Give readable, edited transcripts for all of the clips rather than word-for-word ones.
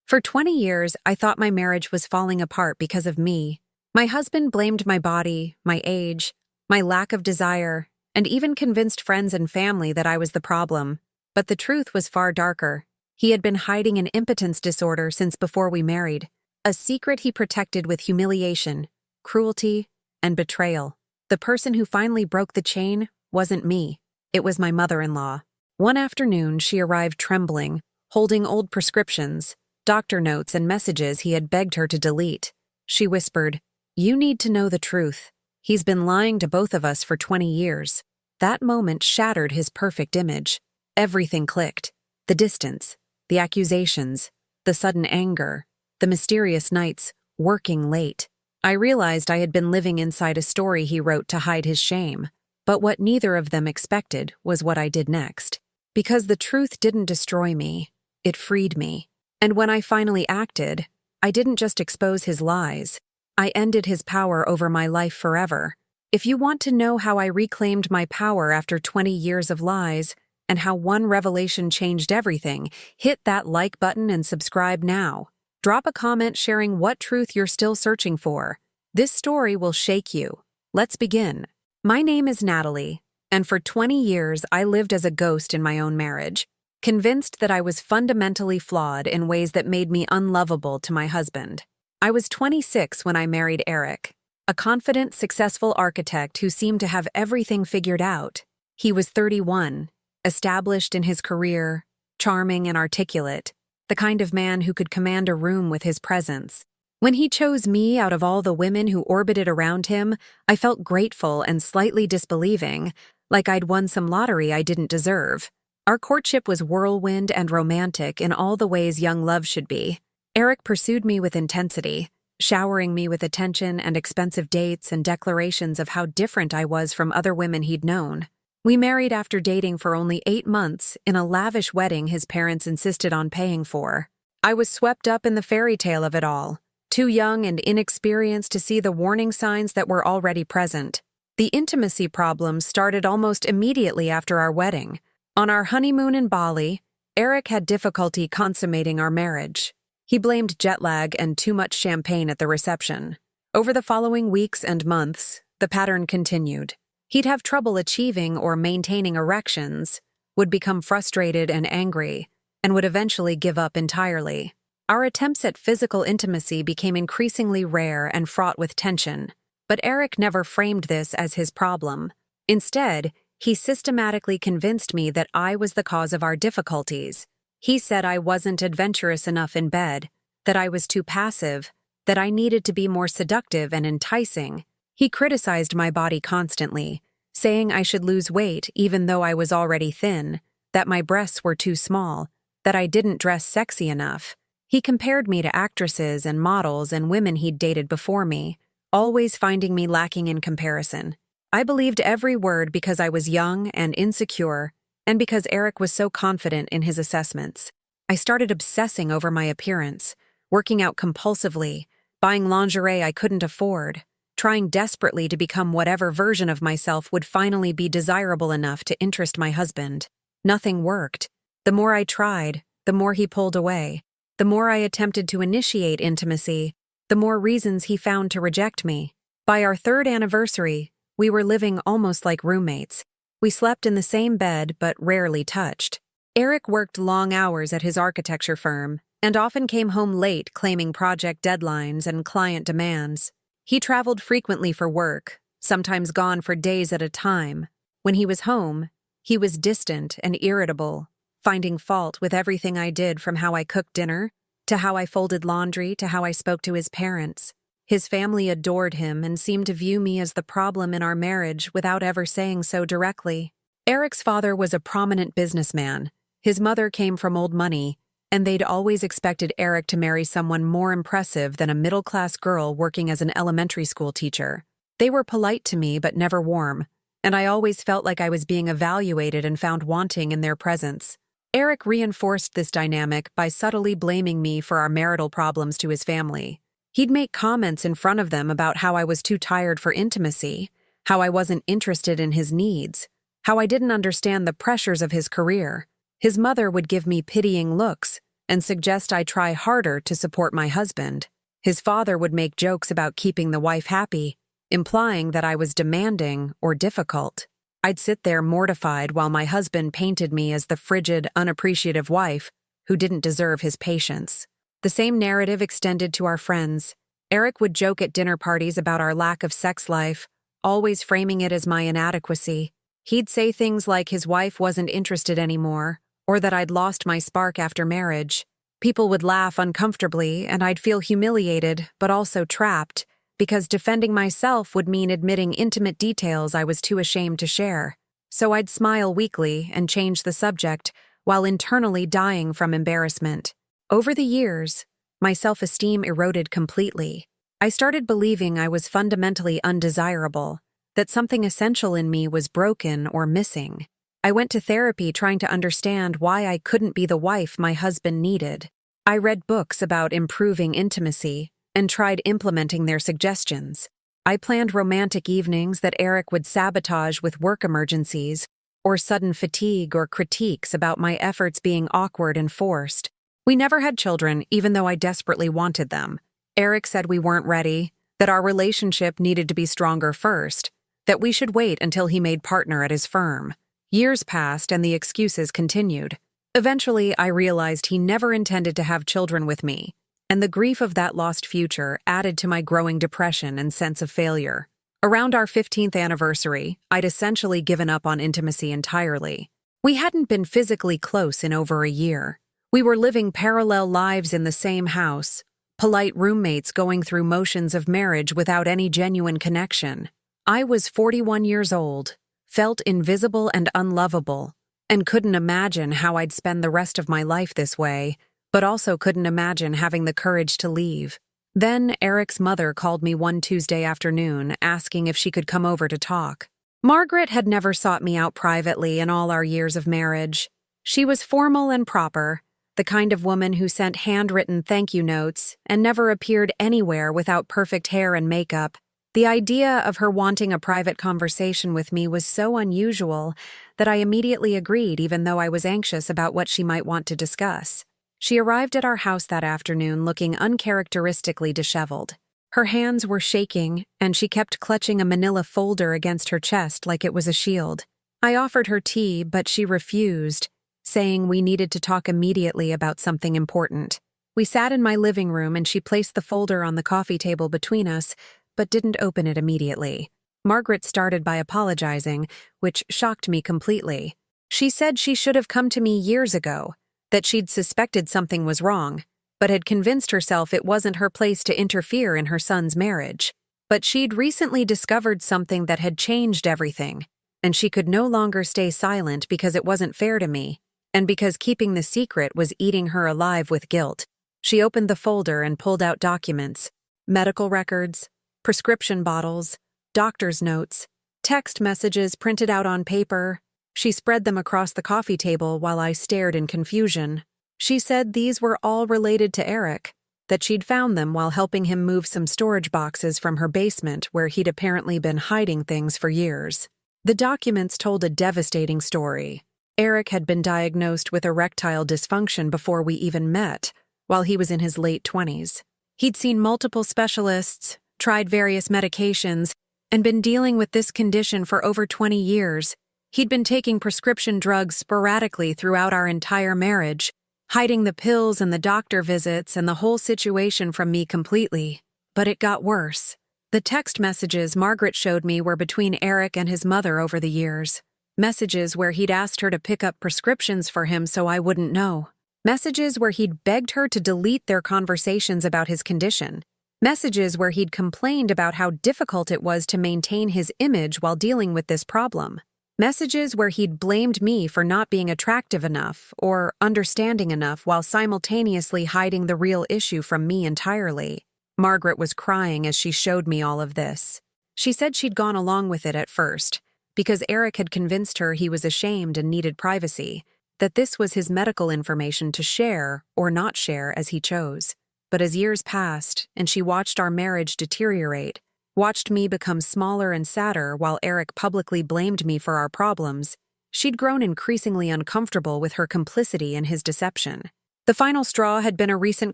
For 20 years, I thought my marriage was falling apart because of me. My husband blamed my body, my age, my lack of desire, and even convinced friends and family that I was the problem. But the truth was far darker. He had been hiding an impotence disorder since before we married, a secret he protected with humiliation, cruelty, and betrayal. The person who finally broke the chain wasn't me. It was my mother-in-law. One afternoon, she arrived trembling, holding old prescriptions, doctor notes, and messages he had begged her to delete. She whispered, "You need to know the truth. He's been lying to both of us for 20 years. That moment shattered his perfect image. Everything clicked. The distance, the accusations, the sudden anger, the mysterious nights, working late. I realized I had been living inside a story he wrote to hide his shame. But what neither of them expected was what I did next. Because the truth didn't destroy me, it freed me. And when I finally acted, I didn't just expose his lies. I ended his power over my life forever. If you want to know how I reclaimed my power after 20 years of lies, and how one revelation changed everything, hit that like button and subscribe now. Drop a comment sharing what truth you're still searching for. This story will shake you. Let's begin. My name is Natalie, and for 20 years I lived as a ghost in my own marriage, convinced that I was fundamentally flawed in ways that made me unlovable to my husband. I was 26 when I married Eric, a confident, successful architect who seemed to have everything figured out. He was 31, established in his career, charming and articulate, the kind of man who could command a room with his presence. When he chose me out of all the women who orbited around him, I felt grateful and slightly disbelieving, like I'd won some lottery I didn't deserve. Our courtship was whirlwind and romantic in all the ways young love should be. Eric pursued me with intensity, showering me with attention and expensive dates and declarations of how different I was from other women he'd known. We married after dating for only 8 months in a lavish wedding his parents insisted on paying for. I was swept up in the fairy tale of it all, too young and inexperienced to see the warning signs that were already present. The intimacy problems started almost immediately after our wedding. On our honeymoon in Bali, Eric had difficulty consummating our marriage. He blamed jet lag and too much champagne at the reception. Over the following weeks and months, the pattern continued. He'd have trouble achieving or maintaining erections, would become frustrated and angry, and would eventually give up entirely. Our attempts at physical intimacy became increasingly rare and fraught with tension, but Eric never framed this as his problem. Instead, he systematically convinced me that I was the cause of our difficulties. He said I wasn't adventurous enough in bed, that I was too passive, that I needed to be more seductive and enticing. He criticized my body constantly, saying I should lose weight even though I was already thin, that my breasts were too small, that I didn't dress sexy enough. He compared me to actresses and models and women he'd dated before me, always finding me lacking in comparison. I believed every word because I was young and insecure, and because Eric was so confident in his assessments. I started obsessing over my appearance, working out compulsively, buying lingerie I couldn't afford, trying desperately to become whatever version of myself would finally be desirable enough to interest my husband. Nothing worked. The more I tried, the more he pulled away. The more I attempted to initiate intimacy, the more reasons he found to reject me. By our 3rd anniversary, we were living almost like roommates. We slept in the same bed but rarely touched. Eric worked long hours at his architecture firm and often came home late claiming project deadlines and client demands. He traveled frequently for work, sometimes gone for days at a time. When he was home, he was distant and irritable, finding fault with everything I did, from how I cooked dinner, to how I folded laundry, to how I spoke to his parents. His family adored him and seemed to view me as the problem in our marriage without ever saying so directly. Eric's father was a prominent businessman. His mother came from old money, and they'd always expected Eric to marry someone more impressive than a middle-class girl working as an elementary school teacher. They were polite to me but never warm, and I always felt like I was being evaluated and found wanting in their presence. Eric reinforced this dynamic by subtly blaming me for our marital problems to his family. He'd make comments in front of them about how I was too tired for intimacy, how I wasn't interested in his needs, how I didn't understand the pressures of his career. His mother would give me pitying looks, and suggest I try harder to support my husband. His father would make jokes about keeping the wife happy, implying that I was demanding or difficult. I'd sit there mortified while my husband painted me as the frigid, unappreciative wife who didn't deserve his patience. The same narrative extended to our friends. Eric would joke at dinner parties about our lack of sex life, always framing it as my inadequacy. He'd say things like his wife wasn't interested anymore, or that I'd lost my spark after marriage. People would laugh uncomfortably, and I'd feel humiliated, but also trapped, because defending myself would mean admitting intimate details I was too ashamed to share. So I'd smile weakly and change the subject, while internally dying from embarrassment. Over the years, my self-esteem eroded completely. I started believing I was fundamentally undesirable, that something essential in me was broken or missing. I went to therapy trying to understand why I couldn't be the wife my husband needed. I read books about improving intimacy and tried implementing their suggestions. I planned romantic evenings that Eric would sabotage with work emergencies or sudden fatigue or critiques about my efforts being awkward and forced. We never had children, even though I desperately wanted them. Eric said we weren't ready, that our relationship needed to be stronger first, that we should wait until he made partner at his firm. Years passed and the excuses continued. Eventually, I realized he never intended to have children with me, and the grief of that lost future added to my growing depression and sense of failure. Around our 15th anniversary, I'd essentially given up on intimacy entirely. We hadn't been physically close in over a year. We were living parallel lives in the same house, polite roommates going through motions of marriage without any genuine connection. I was 41 years old, felt invisible and unlovable, and couldn't imagine how I'd spend the rest of my life this way, but also couldn't imagine having the courage to leave. Then Eric's mother called me one Tuesday afternoon, asking if she could come over to talk. Margaret had never sought me out privately in all our years of marriage. She was formal and proper, the kind of woman who sent handwritten thank you notes and never appeared anywhere without perfect hair and makeup. The idea of her wanting a private conversation with me was so unusual that I immediately agreed, even though I was anxious about what she might want to discuss. She arrived at our house that afternoon looking uncharacteristically disheveled. Her hands were shaking, and she kept clutching a manila folder against her chest like it was a shield. I offered her tea, but she refused, saying we needed to talk immediately about something important. We sat in my living room and she placed the folder on the coffee table between us, but didn't open it immediately. Margaret started by apologizing, which shocked me completely. She said she should have come to me years ago, that she'd suspected something was wrong, but had convinced herself it wasn't her place to interfere in her son's marriage. But she'd recently discovered something that had changed everything, and she could no longer stay silent because it wasn't fair to me, and because keeping the secret was eating her alive with guilt. She opened the folder and pulled out documents, medical records, prescription bottles, doctor's notes, text messages printed out on paper. She spread them across the coffee table while I stared in confusion. She said these were all related to Eric, that she'd found them while helping him move some storage boxes from her basement where he'd apparently been hiding things for years. The documents told a devastating story. Eric had been diagnosed with erectile dysfunction before we even met, while he was in his late 20s. He'd seen multiple specialists, tried various medications, and been dealing with this condition for over 20 years. He'd been taking prescription drugs sporadically throughout our entire marriage, hiding the pills and the doctor visits and the whole situation from me completely. But it got worse. The text messages Margaret showed me were between Eric and his mother over the years. Messages where he'd asked her to pick up prescriptions for him so I wouldn't know. Messages where he'd begged her to delete their conversations about his condition. Messages where he'd complained about how difficult it was to maintain his image while dealing with this problem. Messages where he'd blamed me for not being attractive enough or understanding enough while simultaneously hiding the real issue from me entirely. Margaret was crying as she showed me all of this. She said she'd gone along with it at first, because Eric had convinced her he was ashamed and needed privacy, that this was his medical information to share or not share as he chose. But as years passed and she watched our marriage deteriorate, watched me become smaller and sadder while Eric publicly blamed me for our problems, she'd grown increasingly uncomfortable with her complicity in his deception. The final straw had been a recent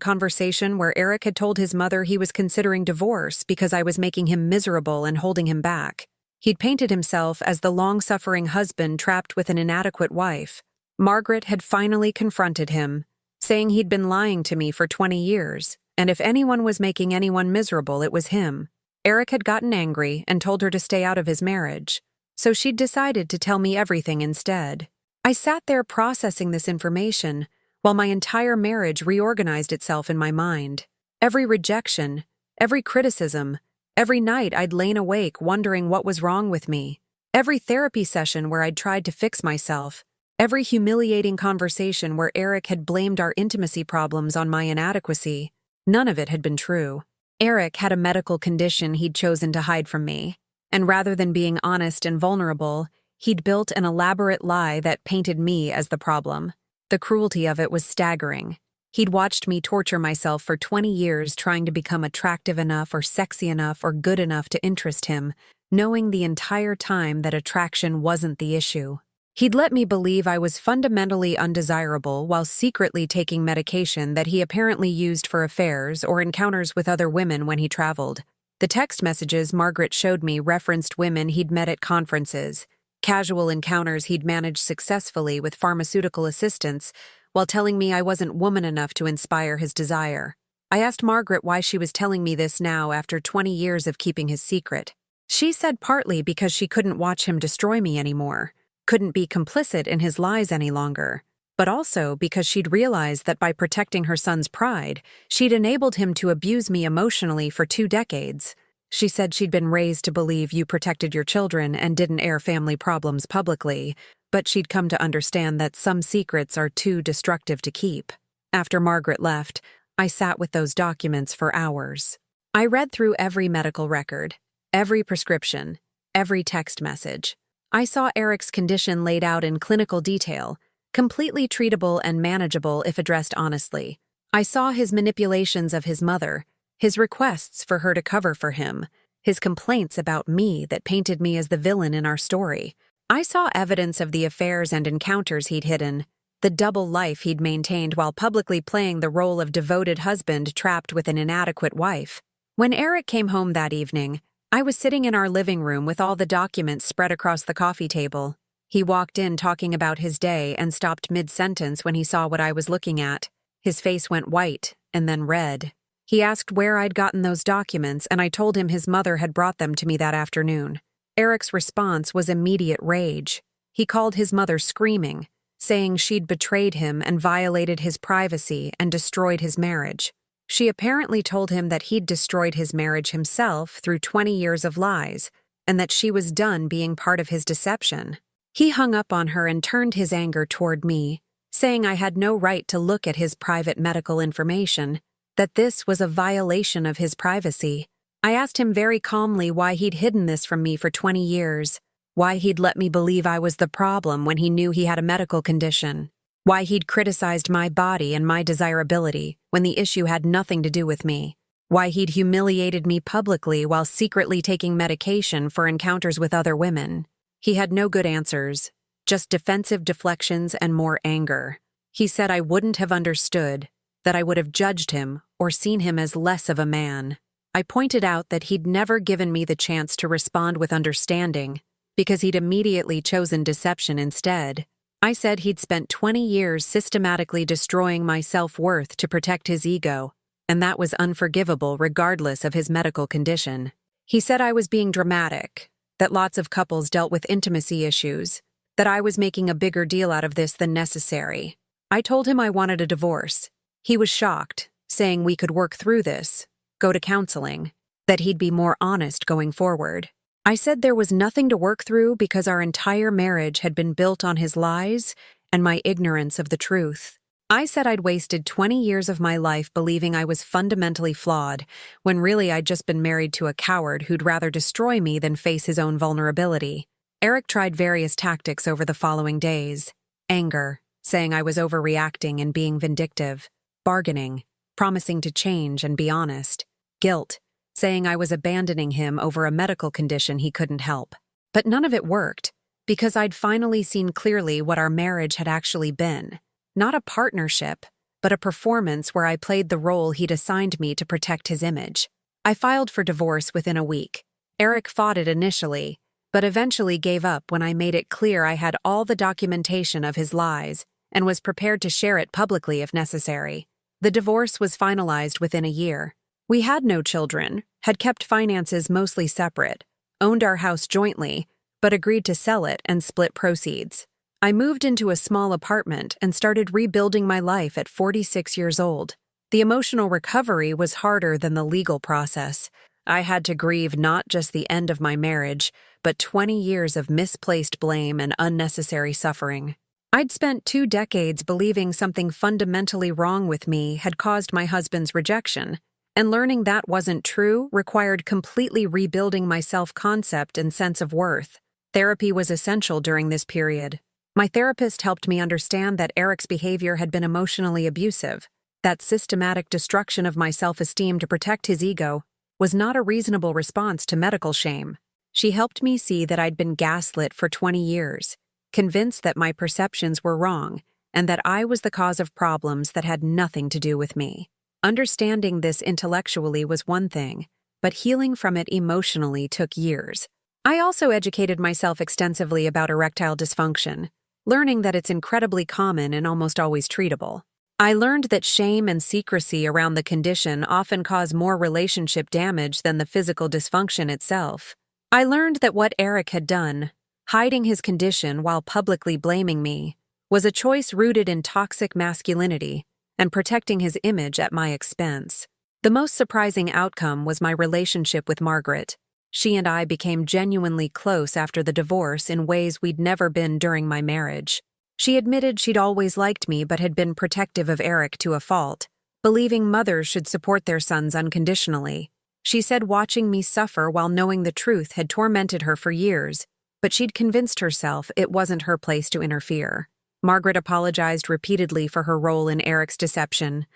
conversation where Eric had told his mother he was considering divorce because I was making him miserable and holding him back. He'd painted himself as the long-suffering husband trapped with an inadequate wife. Margaret had finally confronted him, saying he'd been lying to me for 20 years, and if anyone was making anyone miserable, it was him. Eric had gotten angry and told her to stay out of his marriage, so she'd decided to tell me everything instead. I sat there processing this information while my entire marriage reorganized itself in my mind. Every rejection, every criticism, every night I'd lain awake wondering what was wrong with me. Every therapy session where I'd tried to fix myself. Every humiliating conversation where Eric had blamed our intimacy problems on my inadequacy. None of it had been true. Eric had a medical condition he'd chosen to hide from me, and rather than being honest and vulnerable, he'd built an elaborate lie that painted me as the problem. The cruelty of it was staggering. He'd watched me torture myself for 20 years trying to become attractive enough or sexy enough or good enough to interest him, knowing the entire time that attraction wasn't the issue. He'd let me believe I was fundamentally undesirable while secretly taking medication that he apparently used for affairs or encounters with other women when he traveled. The text messages Margaret showed me referenced women he'd met at conferences, casual encounters he'd managed successfully with pharmaceutical assistance, while telling me I wasn't woman enough to inspire his desire. I asked Margaret why she was telling me this now after 20 years of keeping his secret. She said partly because she couldn't watch him destroy me anymore, couldn't be complicit in his lies any longer, but also because she'd realized that by protecting her son's pride, she'd enabled him to abuse me emotionally for 2 decades. She said she'd been raised to believe you protected your children and didn't air family problems publicly, but she'd come to understand that some secrets are too destructive to keep. After Margaret left, I sat with those documents for hours. I read through every medical record, every prescription, every text message. I saw Eric's condition laid out in clinical detail, completely treatable and manageable if addressed honestly. I saw his manipulations of his mother, his requests for her to cover for him, his complaints about me that painted me as the villain in our story. I saw evidence of the affairs and encounters he'd hidden, the double life he'd maintained while publicly playing the role of devoted husband trapped with an inadequate wife. When Eric came home that evening, I was sitting in our living room with all the documents spread across the coffee table. He walked in talking about his day and stopped mid-sentence when he saw what I was looking at. His face went white and then red. He asked where I'd gotten those documents, and I told him his mother had brought them to me that afternoon. Eric's response was immediate rage. He called his mother screaming, saying she'd betrayed him and violated his privacy and destroyed his marriage. She apparently told him that he'd destroyed his marriage himself through 20 years of lies, and that she was done being part of his deception. He hung up on her and turned his anger toward me, saying I had no right to look at his private medical information, that this was a violation of his privacy. I asked him very calmly why he'd hidden this from me for 20 years, why he'd let me believe I was the problem when he knew he had a medical condition, why he'd criticized my body and my desirability when the issue had nothing to do with me, why he'd humiliated me publicly while secretly taking medication for encounters with other women. He had no good answers, just defensive deflections and more anger. He said I wouldn't have understood, that I would have judged him or seen him as less of a man. I pointed out that he'd never given me the chance to respond with understanding, because he'd immediately chosen deception instead. I said he'd spent 20 years systematically destroying my self-worth to protect his ego, and that was unforgivable regardless of his medical condition. He said I was being dramatic, that lots of couples dealt with intimacy issues, that I was making a bigger deal out of this than necessary. I told him I wanted a divorce. He was shocked, saying we could work through this, go to counseling, that he'd be more honest going forward. I said there was nothing to work through because our entire marriage had been built on his lies and my ignorance of the truth. I said I'd wasted 20 years of my life believing I was fundamentally flawed, when really I'd just been married to a coward who'd rather destroy me than face his own vulnerability. Eric tried various tactics over the following days. Anger, saying I was overreacting and being vindictive. Bargaining, promising to change and be honest. Guilt, saying I was abandoning him over a medical condition he couldn't help. But none of it worked, because I'd finally seen clearly what our marriage had actually been. Not a partnership, but a performance where I played the role he'd assigned me to protect his image. I filed for divorce within a week. Eric fought it initially, but eventually gave up when I made it clear I had all the documentation of his lies and was prepared to share it publicly if necessary. The divorce was finalized within a year. We had no children, had kept finances mostly separate, owned our house jointly, but agreed to sell it and split proceeds. I moved into a small apartment and started rebuilding my life at 46 years old. The emotional recovery was harder than the legal process. I had to grieve not just the end of my marriage, but 20 years of misplaced blame and unnecessary suffering. I'd spent 2 decades believing something fundamentally wrong with me had caused my husband's rejection, and learning that wasn't true required completely rebuilding my self-concept and sense of worth. Therapy was essential during this period. My therapist helped me understand that Eric's behavior had been emotionally abusive, that systematic destruction of my self-esteem to protect his ego was not a reasonable response to medical shame. She helped me see that I'd been gaslit for 20 years, convinced that my perceptions were wrong, and that I was the cause of problems that had nothing to do with me. Understanding this intellectually was one thing, but healing from it emotionally took years. I also educated myself extensively about erectile dysfunction, learning that it's incredibly common and almost always treatable. I learned that shame and secrecy around the condition often cause more relationship damage than the physical dysfunction itself. I learned that what Eric had done, hiding his condition while publicly blaming me, was a choice rooted in toxic masculinity and protecting his image at my expense. The most surprising outcome was my relationship with Margaret. She and I became genuinely close after the divorce in ways we'd never been during my marriage. She admitted she'd always liked me but had been protective of Eric to a fault, believing mothers should support their sons unconditionally. She said watching me suffer while knowing the truth had tormented her for years, but she'd convinced herself it wasn't her place to interfere. Margaret apologized repeatedly for her role in Eric's deception.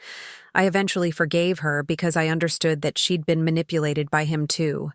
I eventually forgave her because I understood that she'd been manipulated by him too,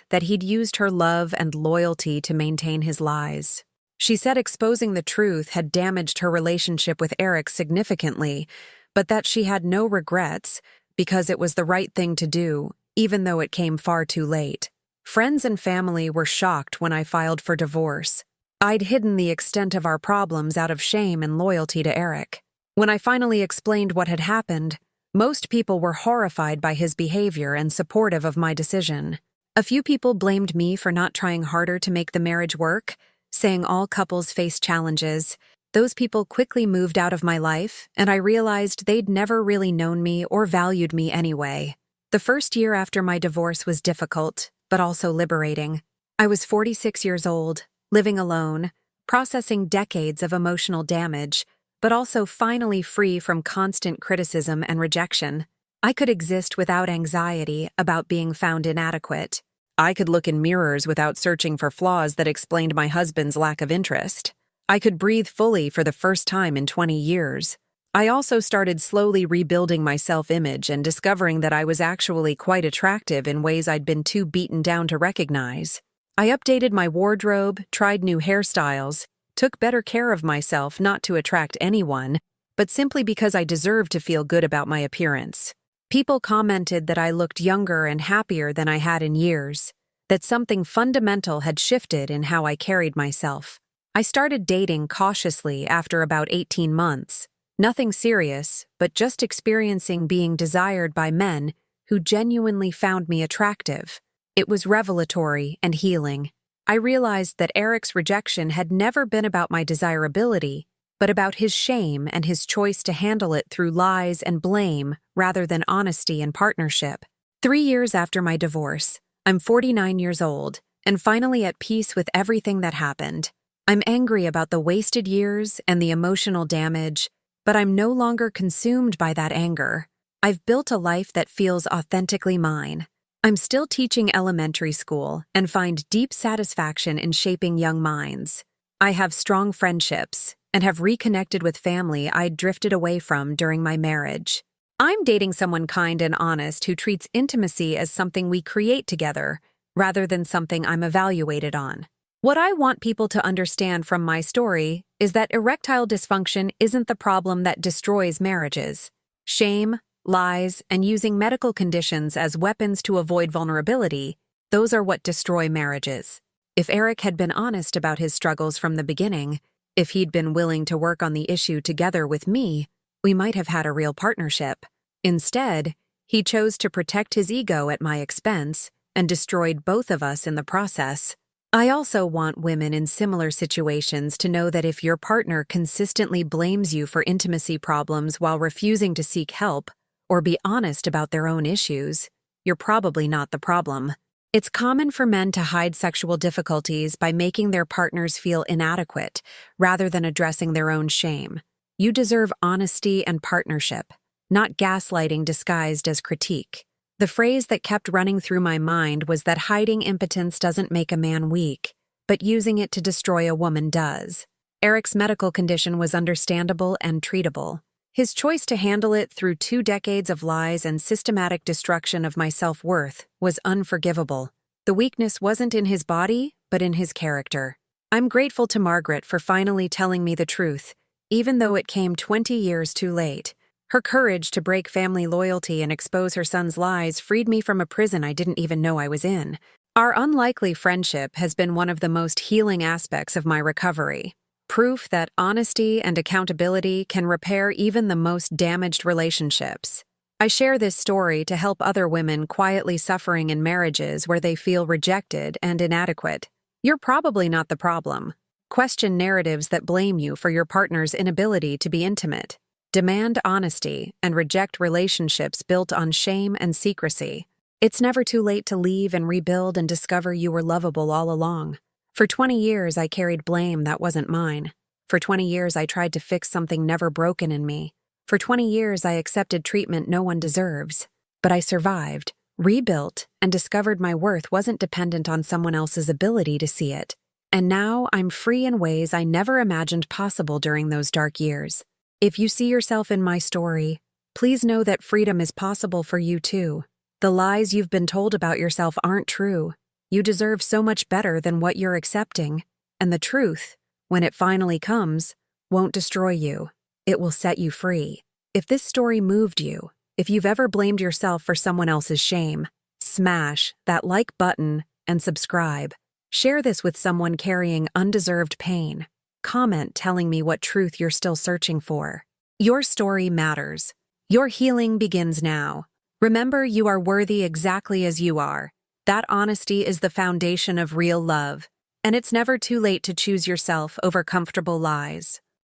that he'd used her love and loyalty to maintain his lies. She said exposing the truth had damaged her relationship with Eric significantly, but that she had no regrets because it was the right thing to do, even though it came far too late. Friends and family were shocked when I filed for divorce. I'd hidden the extent of our problems out of shame and loyalty to Eric. When I finally explained what had happened, most people were horrified by his behavior and supportive of my decision. A few people blamed me for not trying harder to make the marriage work, saying all couples face challenges. Those people quickly moved out of my life, and I realized they'd never really known me or valued me anyway. The first year after my divorce was difficult, but also liberating. I was 46 years old, living alone, processing decades of emotional damage, but also finally free from constant criticism and rejection. I could exist without anxiety about being found inadequate. I could look in mirrors without searching for flaws that explained my husband's lack of interest. I could breathe fully for the first time in 20 years. I also started slowly rebuilding my self-image and discovering that I was actually quite attractive in ways I'd been too beaten down to recognize. I updated my wardrobe, tried new hairstyles, took better care of myself not to attract anyone, but simply because I deserved to feel good about my appearance. People commented that I looked younger and happier than I had in years, that something fundamental had shifted in how I carried myself. I started dating cautiously after about 18 months. Nothing serious, but just experiencing being desired by men who genuinely found me attractive. It was revelatory and healing. I realized that Eric's rejection had never been about my desirability, but about his shame and his choice to handle it through lies and blame rather than honesty and partnership. 3 years after my divorce, I'm 49 years old and finally at peace with everything that happened. I'm angry about the wasted years and the emotional damage, but I'm no longer consumed by that anger. I've built a life that feels authentically mine. I'm still teaching elementary school and find deep satisfaction in shaping young minds. I have strong friendships and have reconnected with family I'd drifted away from during my marriage. I'm dating someone kind and honest who treats intimacy as something we create together, rather than something I'm evaluated on. What I want people to understand from my story is that erectile dysfunction isn't the problem that destroys marriages. Shame, lies, and using medical conditions as weapons to avoid vulnerability, those are what destroy marriages. If Eric had been honest about his struggles from the beginning, if he'd been willing to work on the issue together with me, we might have had a real partnership. Instead, he chose to protect his ego at my expense and destroyed both of us in the process. I also want women in similar situations to know that if your partner consistently blames you for intimacy problems while refusing to seek help or be honest about their own issues, you're probably not the problem. It's common for men to hide sexual difficulties by making their partners feel inadequate rather than addressing their own shame. You deserve honesty and partnership, not gaslighting disguised as critique. The phrase that kept running through my mind was that hiding impotence doesn't make a man weak, but using it to destroy a woman does. Eric's medical condition was understandable and treatable. His choice to handle it through 2 decades of lies and systematic destruction of my self-worth was unforgivable. The weakness wasn't in his body, but in his character. I'm grateful to Margaret for finally telling me the truth, even though it came 20 years too late. Her courage to break family loyalty and expose her son's lies freed me from a prison I didn't even know I was in. Our unlikely friendship has been one of the most healing aspects of my recovery. Proof that honesty and accountability can repair even the most damaged relationships. I share this story to help other women quietly suffering in marriages where they feel rejected and inadequate. You're probably not the problem. Question narratives that blame you for your partner's inability to be intimate. Demand honesty and reject relationships built on shame and secrecy. It's never too late to leave and rebuild and discover you were lovable all along. For 20 years, I carried blame that wasn't mine. For 20 years, I tried to fix something never broken in me. For 20 years, I accepted treatment no one deserves. But I survived, rebuilt, and discovered my worth wasn't dependent on someone else's ability to see it. And now I'm free in ways I never imagined possible during those dark years. If you see yourself in my story, please know that freedom is possible for you too. The lies you've been told about yourself aren't true. You deserve so much better than what you're accepting. And the truth, when it finally comes, won't destroy you. It will set you free. If this story moved you, if you've ever blamed yourself for someone else's shame, smash that like button and subscribe. Share this with someone carrying undeserved pain. Comment telling me what truth you're still searching for. Your story matters. Your healing begins now. Remember, you are worthy exactly as you are. That honesty is the foundation of real love, and it's never too late to choose yourself over comfortable lies.